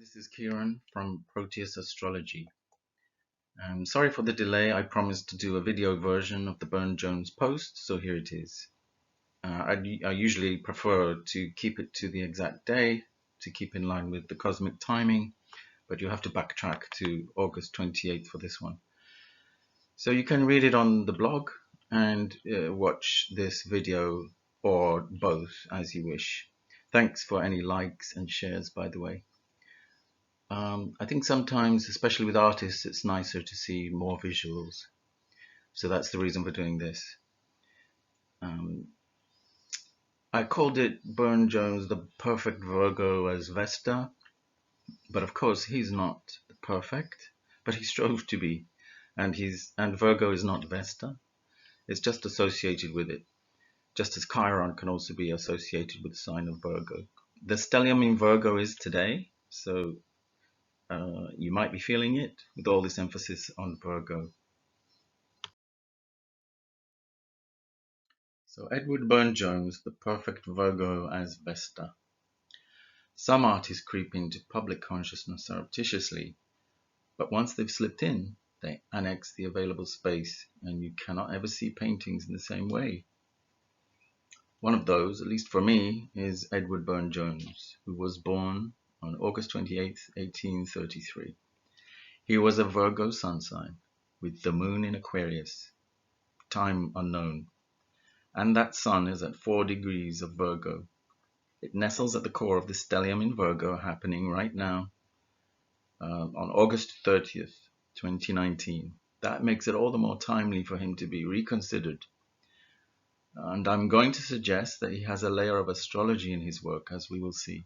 This is Kieran from Proteus Astrology. Sorry for the delay. I promised to do a video version of the Burne-Jones post, so here it is. I usually prefer to keep it to the exact day to keep in line with the cosmic timing, but you have to backtrack to August 28th for this one. So you can read it on the blog and watch this video or both as you wish. Thanks for any likes and shares, by the way. I think sometimes, especially with artists, it's nicer to see more visuals. So that's the reason for doing this. I called it Burne-Jones the perfect Virgo as Vesta, but of course he's not perfect, but he strove to be, and Virgo is not Vesta. It's just associated with it, just as Chiron can also be associated with the sign of Virgo. The stellium in Virgo is today, so you might be feeling it with all this emphasis on Virgo. So Edward Burne-Jones, the perfect Virgo as Vesta. Some artists creep into public consciousness surreptitiously, but once they've slipped in, they annex the available space, and you cannot ever see paintings in the same way. One of those, at least for me, is Edward Burne-Jones, who was born on August 28, 1833. He was a Virgo sun sign, with the moon in Aquarius, time unknown, and that sun is at 4 degrees of Virgo. It nestles at the core of the stellium in Virgo happening right now on August 30th, 2019. That makes it all the more timely for him to be reconsidered. And I'm going to suggest that he has a layer of astrology in his work, as we will see.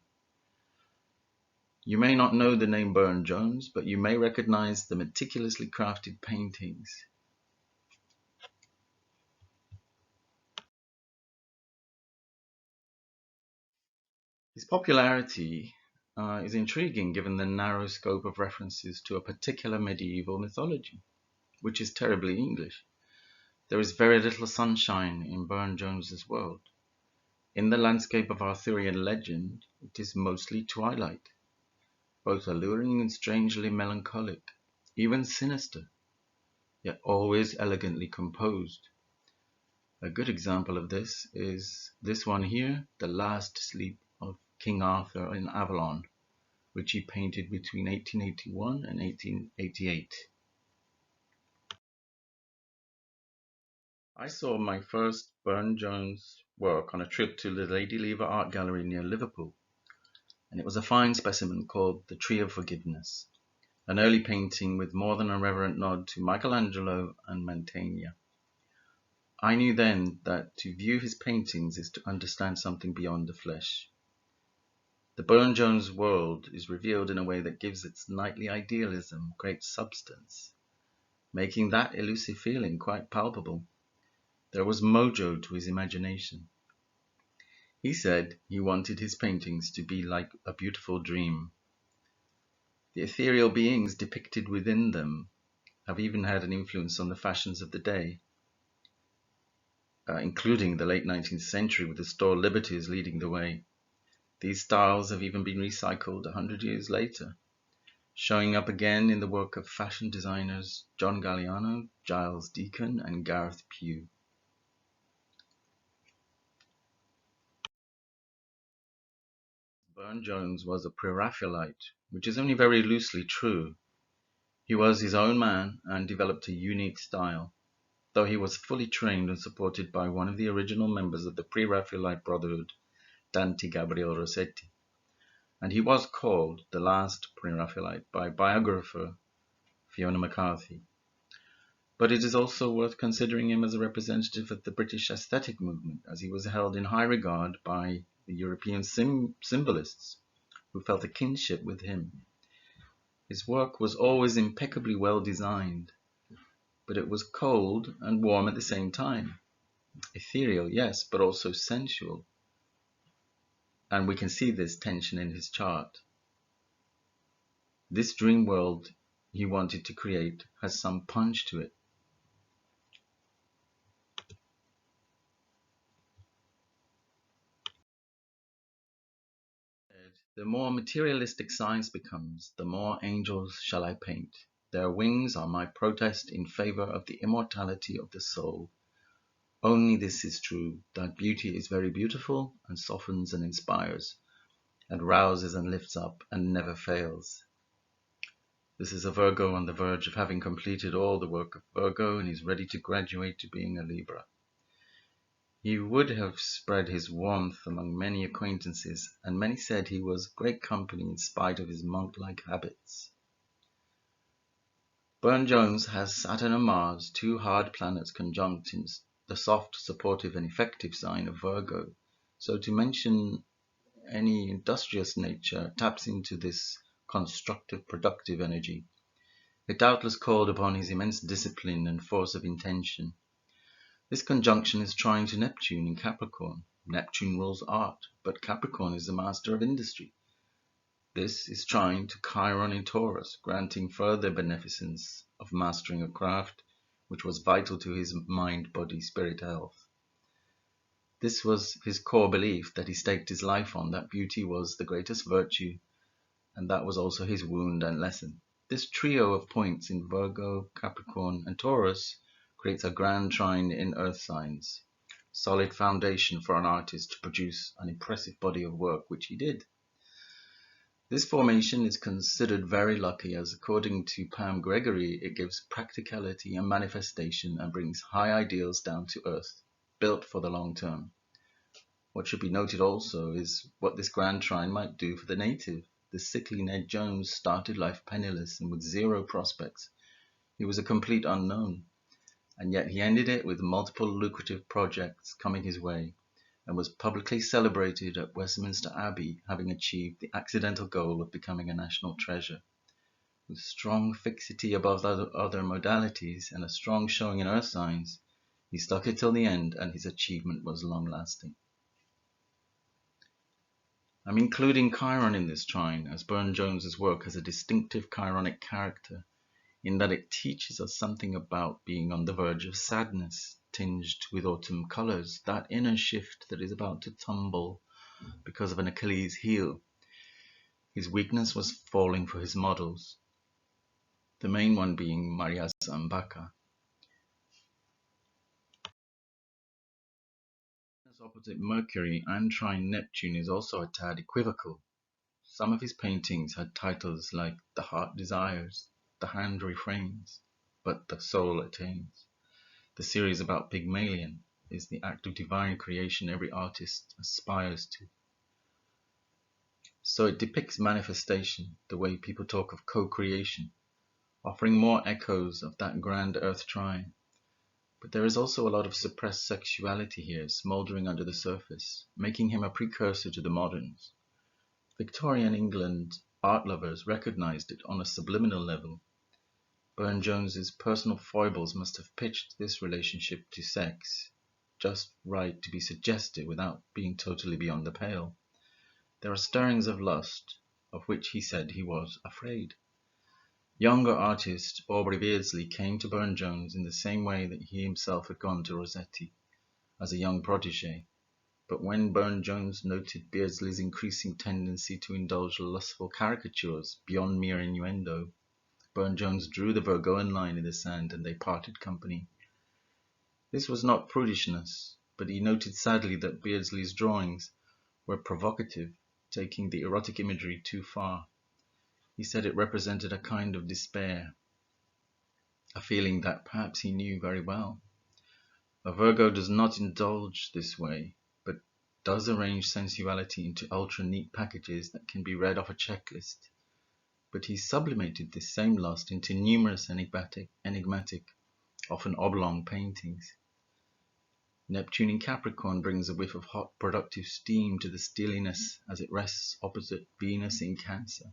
You may not know the name Burne-Jones, but you may recognize the meticulously crafted paintings. His popularity is intriguing given the narrow scope of references to a particular medieval mythology, which is terribly English. There is very little sunshine in Burne-Jones's world. In the landscape of Arthurian legend, it is mostly twilight, both alluring and strangely melancholic, even sinister, yet always elegantly composed. A good example of this is this one here, The Last Sleep of King Arthur in Avalon, which he painted between 1881 and 1888. I saw my first Burne-Jones work on a trip to the Lady Lever Art Gallery near Liverpool, and it was a fine specimen called The Tree of Forgiveness, an early painting with more than a reverent nod to Michelangelo and Mantegna. I knew then that to view his paintings is to understand something beyond the flesh. The Burne-Jones world is revealed in a way that gives its knightly idealism great substance, making that elusive feeling quite palpable. There was mojo to his imagination. He said he wanted his paintings to be like a beautiful dream. The ethereal beings depicted within them have even had an influence on the fashions of the day, including the late 19th century with the store liberties leading the way. These styles have even been recycled 100 years later, showing up again in the work of fashion designers John Galliano, Giles Deacon, and Gareth Pugh. Burne-Jones was a pre-Raphaelite, which is only very loosely true. He was his own man and developed a unique style, though he was fully trained and supported by one of the original members of the pre-Raphaelite Brotherhood, Dante Gabriel Rossetti, and he was called the last pre-Raphaelite by biographer Fiona McCarthy. But it is also worth considering him as a representative of the British aesthetic movement, as he was held in high regard by the European symbolists who felt a kinship with him. His work was always impeccably well designed, but it was cold and warm at the same time. Ethereal, yes, but also sensual. And we can see this tension in his chart. This dream world he wanted to create has some punch to it. the more materialistic science becomes, the more angels shall I paint. Their wings are my protest in favor of the immortality of the soul. Only this is true, that beauty is very beautiful, and softens and inspires, and rouses and lifts up, and never fails. This is a Virgo on the verge of having completed all the work of Virgo, and is ready to graduate to being a Libra. He would have spread his warmth among many acquaintances, and many said he was great company in spite of his monk-like habits. Burne-Jones has Saturn and Mars, two hard planets conjunct in the soft, supportive and effective sign of Virgo. So to mention any industrious nature taps into this constructive, productive energy. It doubtless called upon his immense discipline and force of intention. This conjunction is trine to Neptune in Capricorn. Neptune rules art, but Capricorn is the master of industry. This is trine to Chiron in Taurus, granting further beneficence of mastering a craft which was vital to his mind, body, spirit health. This was his core belief that he staked his life on, that beauty was the greatest virtue, and that was also his wound and lesson. This trio of points in Virgo, Capricorn, and Taurus creates a grand trine in earth signs, solid foundation for an artist to produce an impressive body of work, which he did. This formation is considered very lucky, as according to Pam Gregory, it gives practicality and manifestation and brings high ideals down to earth, built for the long term. What should be noted also is what this grand trine might do for the native. The sickly Ned Jones started life penniless and with zero prospects. He was a complete unknown, and yet he ended it with multiple lucrative projects coming his way, and was publicly celebrated at Westminster Abbey, having achieved the accidental goal of becoming a national treasure. With strong fixity above other modalities and a strong showing in earth signs, he stuck it till the end, and his achievement was long-lasting. I'm including Chiron in this trine, as Burne-Jones's work has a distinctive Chironic character, in that it teaches us something about being on the verge of sadness, tinged with autumn colours, that inner shift that is about to tumble because of an Achilles heel. His weakness was falling for his models, the main one being Maria Zambacca. As opposite Mercury and trine Neptune is also a tad equivocal. Some of his paintings had titles like The Heart Desires, The Hand Refrains, But the Soul Attains. The series about Pygmalion is the act of divine creation every artist aspires to. So it depicts manifestation, the way people talk of co-creation, offering more echoes of that grand earth trine. But there is also a lot of suppressed sexuality here, smouldering under the surface, making him a precursor to the moderns. Victorian England art lovers recognized it on a subliminal level. Burne-Jones's personal foibles must have pitched this relationship to sex just right to be suggestive without being totally beyond the pale. There are stirrings of lust, of which he said he was afraid. Younger artist Aubrey Beardsley came to Burne-Jones in the same way that he himself had gone to Rossetti, as a young protege. But when Burne-Jones noted Beardsley's increasing tendency to indulge lustful caricatures beyond mere innuendo, Burne-Jones drew the Virgoan line in the sand, and they parted company. This was not prudishness, but he noted sadly that Beardsley's drawings were provocative, taking the erotic imagery too far. He said it represented a kind of despair, a feeling that perhaps he knew very well. A Virgo does not indulge this way, but does arrange sensuality into ultra-neat packages that can be read off a checklist. But he sublimated this same lust into numerous enigmatic, often oblong paintings. Neptune in Capricorn brings a whiff of hot, productive steam to the steeliness as it rests opposite Venus in Cancer,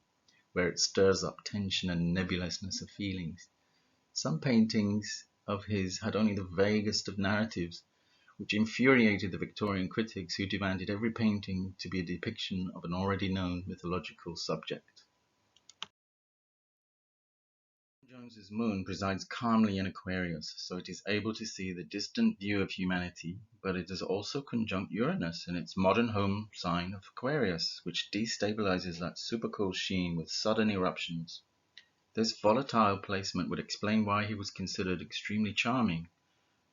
where it stirs up tension and nebulousness of feelings. Some paintings of his had only the vaguest of narratives, which infuriated the Victorian critics who demanded every painting to be a depiction of an already known mythological subject. Burne-Jones's moon presides calmly in Aquarius, so it is able to see the distant view of humanity, but it is also conjunct Uranus in its modern home sign of Aquarius, which destabilizes that super cool sheen with sudden eruptions. This volatile placement would explain why he was considered extremely charming,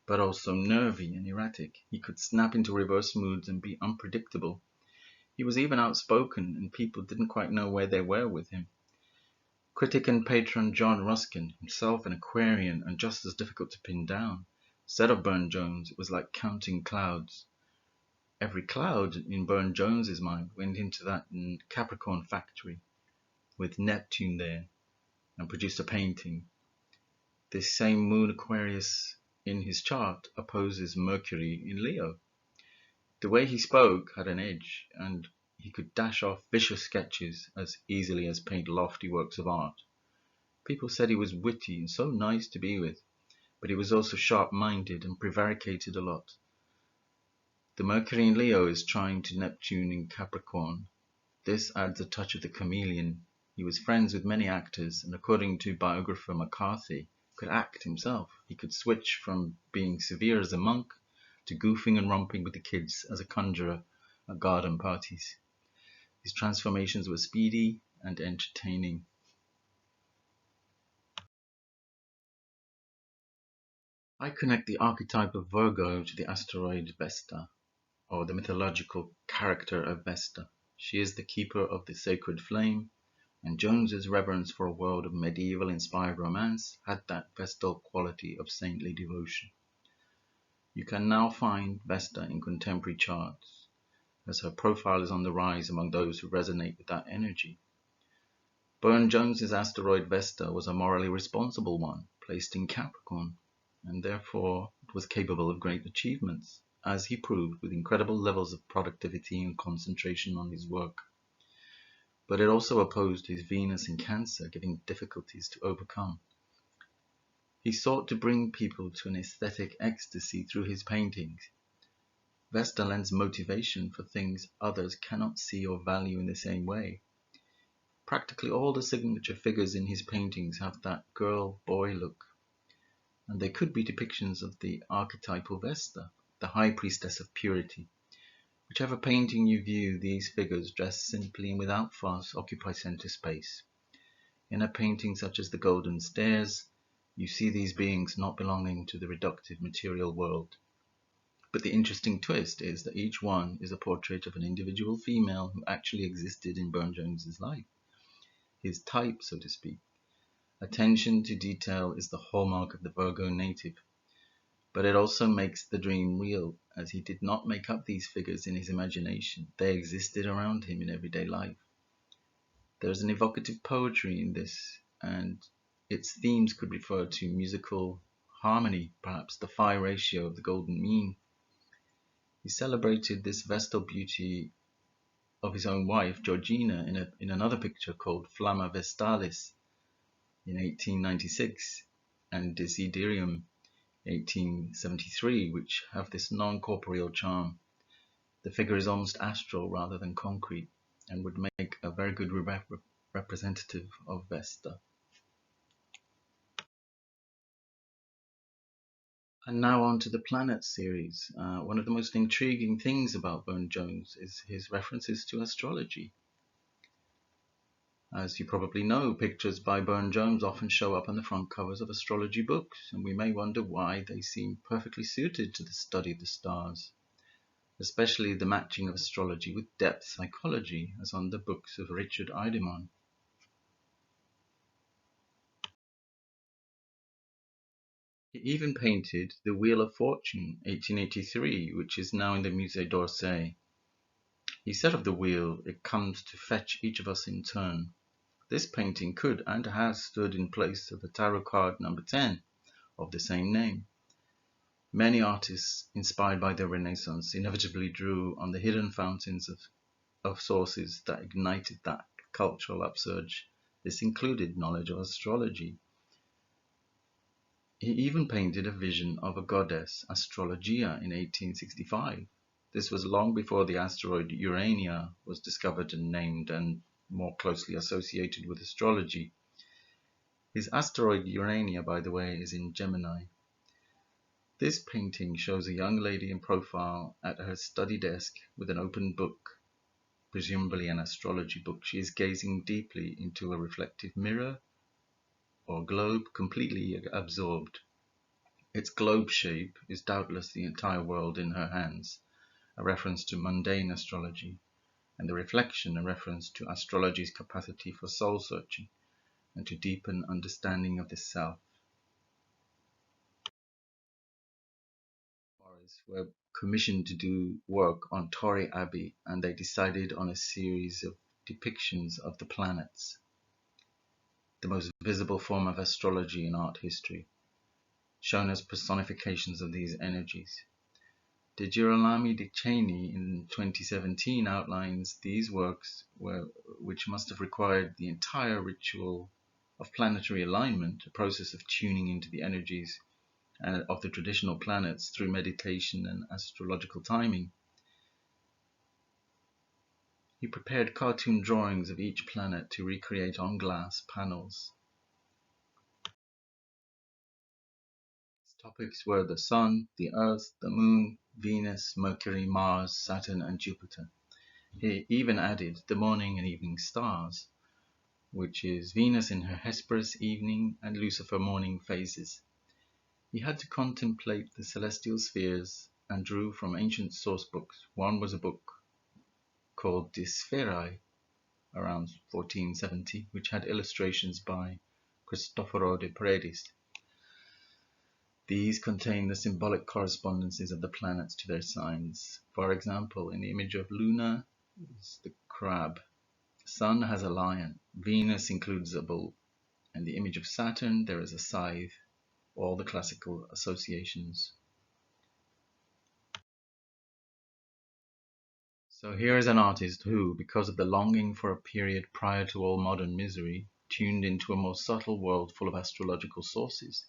but also nervy and erratic. He could snap into reverse moods and be unpredictable. He was even outspoken, and people didn't quite know where they were with him. Critic and patron John Ruskin, himself an Aquarian and just as difficult to pin down, said of Burne-Jones it was like counting clouds. Every cloud in Burne-Jones's mind went into that Capricorn factory with Neptune there and produced a painting. This same moon Aquarius in his chart opposes Mercury in Leo. The way he spoke had an edge, and he could dash off vicious sketches as easily as paint lofty works of art. People said he was witty and so nice to be with, but he was also sharp-minded and prevaricated a lot. The Mercury in Leo is trying to Neptune in Capricorn. This adds a touch of the chameleon. He was friends with many actors, and according to biographer McCarthy, could act himself. He could switch from being severe as a monk to goofing and romping with the kids as a conjurer at garden parties. His transformations were speedy and entertaining. I connect the archetype of Virgo to the asteroid Vesta, or the mythological character of Vesta. She is the keeper of the sacred flame, and Jones's reverence for a world of medieval-inspired romance had that Vestal quality of saintly devotion. You can now find Vesta in contemporary charts, as her profile is on the rise among those who resonate with that energy. Burne-Jones's asteroid Vesta was a morally responsible one, placed in Capricorn, and therefore it was capable of great achievements, as he proved with incredible levels of productivity and concentration on his work. But it also opposed his Venus in Cancer, giving difficulties to overcome. He sought to bring people to an aesthetic ecstasy through his paintings. Vesta lends motivation for things others cannot see or value in the same way. Practically all the signature figures in his paintings have that girl-boy look, and they could be depictions of the archetypal Vesta, the high priestess of purity. Whichever painting you view, these figures, dressed simply and without fuss, occupy center space. In a painting such as the Golden Stairs, you see these beings not belonging to the reductive material world. But the interesting twist is that each one is a portrait of an individual female who actually existed in Burne-Jones's life, his type, so to speak. Attention to detail is the hallmark of the Virgo native, but it also makes the dream real, as he did not make up these figures in his imagination. They existed around him in everyday life. There's an evocative poetry in this, and its themes could refer to musical harmony, perhaps the phi ratio of the golden mean. He celebrated this vestal beauty of his own wife, Georgina, in another picture called Flamma Vestalis in 1896, and Desiderium 1873, which have this non-corporeal charm. The figure is almost astral rather than concrete, and would make a very good representative of Vesta. And now on to the planet series. One of the most intriguing things about Burne-Jones is his references to astrology. As you probably know, pictures by Burne-Jones often show up on the front covers of astrology books, and we may wonder why they seem perfectly suited to the study of the stars, especially the matching of astrology with depth psychology, as on the books of Richard Idemont. He even painted The Wheel of Fortune, 1883, which is now in the Musée d'Orsay. He said of the wheel, it comes to fetch each of us in turn. This painting could and has stood in place of the tarot card number 10 of the same name. Many artists, inspired by the Renaissance, inevitably drew on the hidden fountains of sources that ignited that cultural upsurge. This included knowledge of astrology. He even painted a vision of a goddess, Astrologia, in 1865. This was long before the asteroid Urania was discovered and named and more closely associated with astrology. His asteroid Urania, by the way, is in Gemini. This painting shows a young lady in profile at her study desk with an open book, presumably an astrology book. She is gazing deeply into a reflective mirror or globe, completely absorbed. Its globe shape is doubtless the entire world in her hands, a reference to mundane astrology, and the reflection a reference to astrology's capacity for soul-searching and to deepen understanding of the self. Were commissioned to do work on Torre Abbey, and they decided on a series of depictions of the planets, the most visible form of astrology in art history, shown as personifications of these energies. De Girolami de Cheney in 2017 outlines these works, which must have required the entire ritual of planetary alignment, a process of tuning into the energies of the traditional planets through meditation and astrological timing. He prepared cartoon drawings of each planet to recreate on glass panels. His topics were the Sun, the Earth, the Moon, Venus, Mercury, Mars, Saturn, and Jupiter. He even added the morning and evening stars, which is Venus in her Hesperus evening and Lucifer morning phases. He had to contemplate the celestial spheres and drew from ancient source books. One was a book called De Spherae, around 1470, which had illustrations by Cristoforo de Paredes. These contain the symbolic correspondences of the planets to their signs. For example, in the image of Luna is the crab, Sun has a lion, Venus includes a bull, and the image of Saturn there is a scythe, all the classical associations. So here is an artist who, because of the longing for a period prior to all modern misery, tuned into a more subtle world full of astrological sources.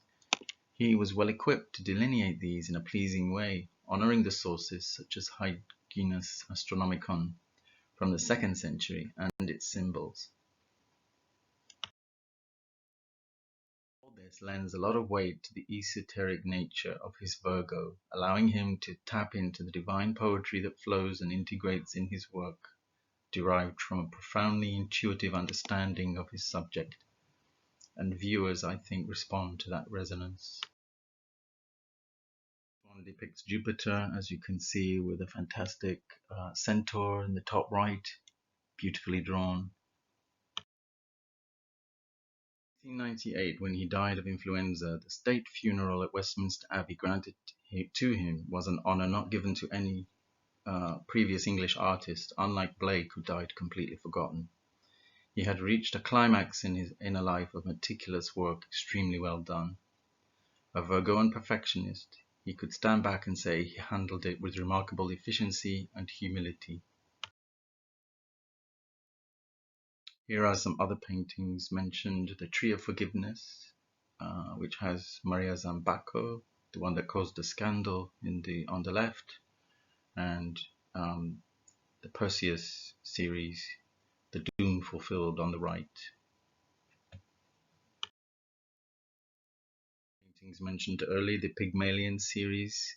He was well equipped to delineate these in a pleasing way, honoring the sources such as Hyginus Astronomicon from the 2nd century and its symbols. All this lends a lot of weight to the esoteric nature of his Virgo, allowing him to tap into the divine poetry that flows and integrates in his work, derived from a profoundly intuitive understanding of his subject. And viewers, I think, respond to that resonance. One depicts Jupiter, as you can see, with a fantastic centaur in the top right, beautifully drawn. 1898, when he died of influenza, the state funeral at Westminster Abbey granted to him was an honour not given to any previous English artist, unlike Blake, who died completely forgotten. He had reached a climax in his inner life of meticulous work, extremely well done. A Virgoan perfectionist, he could stand back and say he handled it with remarkable efficiency and humility. Here are some other paintings mentioned. The Tree of Forgiveness, which has Maria Zambaco, the one that caused the scandal on the left, and the Perseus series, The Doom Fulfilled, on the right. Paintings mentioned earlier, the Pygmalion series,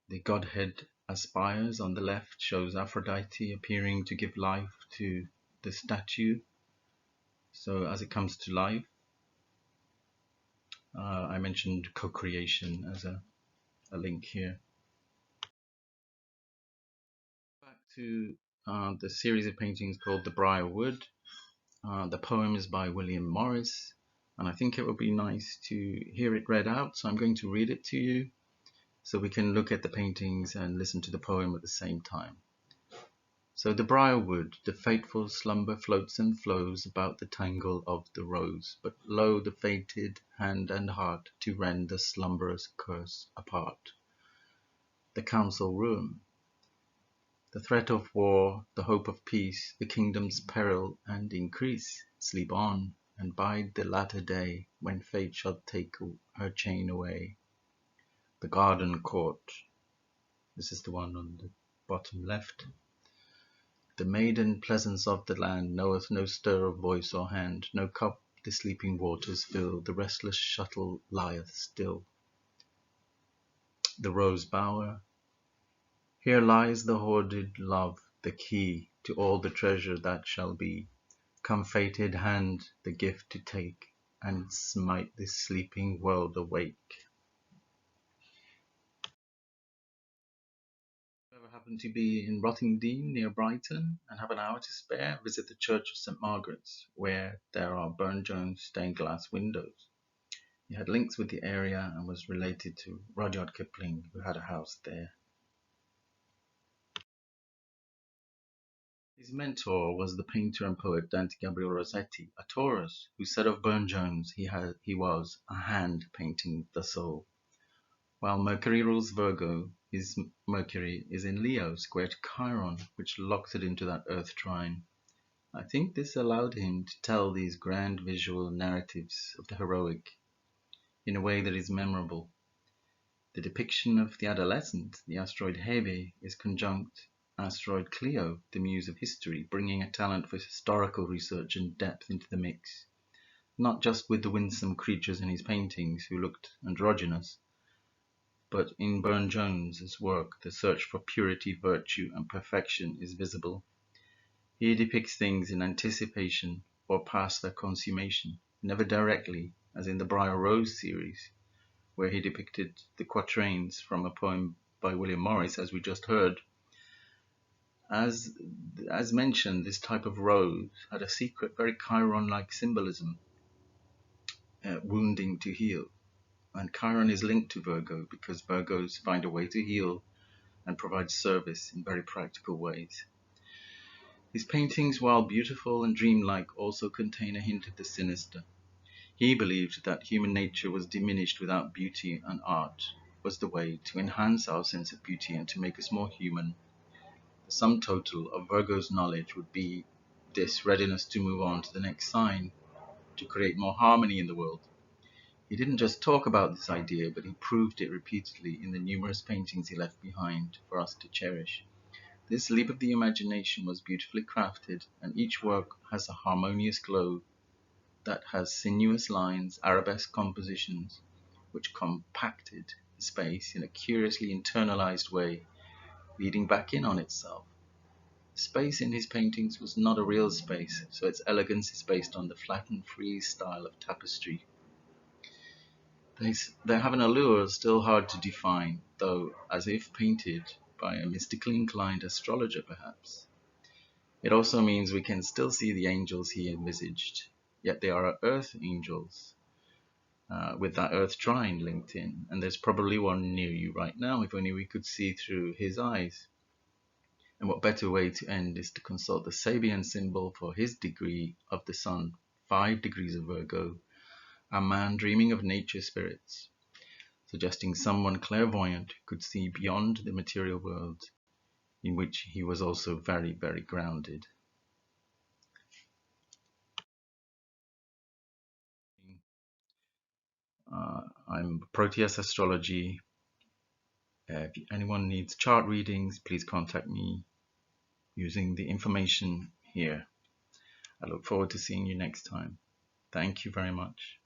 the Godhead Aspires on the left shows Aphrodite appearing to give life to the statue. So as it comes to life, I mentioned co-creation as a link here. Back to the series of paintings called The Briar Wood. The poem is by William Morris, and I think it would be nice to hear it read out, so I'm going to read it to you so we can look at the paintings and listen to the poem at the same time. So the briar wood, the fateful slumber floats and flows about the tangle of the rose, but lo, the fated hand and heart to rend the slumberous curse apart. The council room, the threat of war, the hope of peace, the kingdom's peril and increase, sleep on and bide the latter day when fate shall take her chain away. The garden court, this is the one on the bottom left. The maiden pleasance of the land knoweth no stir of voice or hand, no cup the sleeping waters fill, the restless shuttle lieth still. The rose bower. Here lies the hoarded love, the key to all the treasure that shall be. Come, fated hand, the gift to take, and smite this sleeping world awake. If you ever happen to be in Rottingdean near Brighton and have an hour to spare, visit the Church of St Margaret's, where there are Burne-Jones stained glass windows. He had links with the area and was related to Rudyard Kipling, who had a house there. His mentor was the painter and poet Dante Gabriel Rossetti, a Taurus, who said of Burne-Jones he was a hand painting the soul. While Mercury rules Virgo, his Mercury is in Leo, square to Chiron, which locks it into that Earth trine. I think this allowed him to tell these grand visual narratives of the heroic in a way that is memorable. The depiction of the adolescent, the asteroid Hebe, is conjunct asteroid Clio, the muse of history, bringing a talent for historical research and depth into the mix, not just with the winsome creatures in his paintings who looked androgynous, but in Burne-Jones's work the search for purity, virtue, and perfection is visible. He depicts things in anticipation or past their consummation, never directly, as in the Briar Rose series, where he depicted the quatrains from a poem by William Morris, as we just heard. As mentioned, this type of rose had a secret, very Chiron-like symbolism, wounding to heal. And Chiron is linked to Virgo because Virgos find a way to heal and provide service in very practical ways. His paintings, while beautiful and dreamlike, also contain a hint of the sinister. He believed that human nature was diminished without beauty, and art was the way to enhance our sense of beauty and to make us more human. The sum total of Virgo's knowledge would be this readiness to move on to the next sign, to create more harmony in the world. He didn't just talk about this idea, but he proved it repeatedly in the numerous paintings he left behind for us to cherish. This leap of the imagination was beautifully crafted, and each work has a harmonious glow that has sinuous lines, arabesque compositions, which compacted the space in a curiously internalized way, leading back in on itself. Space in his paintings was not a real space, so its elegance is based on the flattened frieze style of tapestry. They have an allure still hard to define, though as if painted by a mystically inclined astrologer perhaps. It also means we can still see the angels he envisaged, yet they are earth angels, with that earth trine linked in, and there's probably one near you right now, if only we could see through his eyes. And what better way to end is to consult the Sabian symbol for his degree of the sun, 5 degrees of Virgo, a man dreaming of nature spirits, suggesting someone clairvoyant who could see beyond the material world, in which he was also very, very grounded. I'm Proteus Astrology. If anyone needs chart readings, please contact me using the information here. I look forward to seeing you next time. Thank you very much.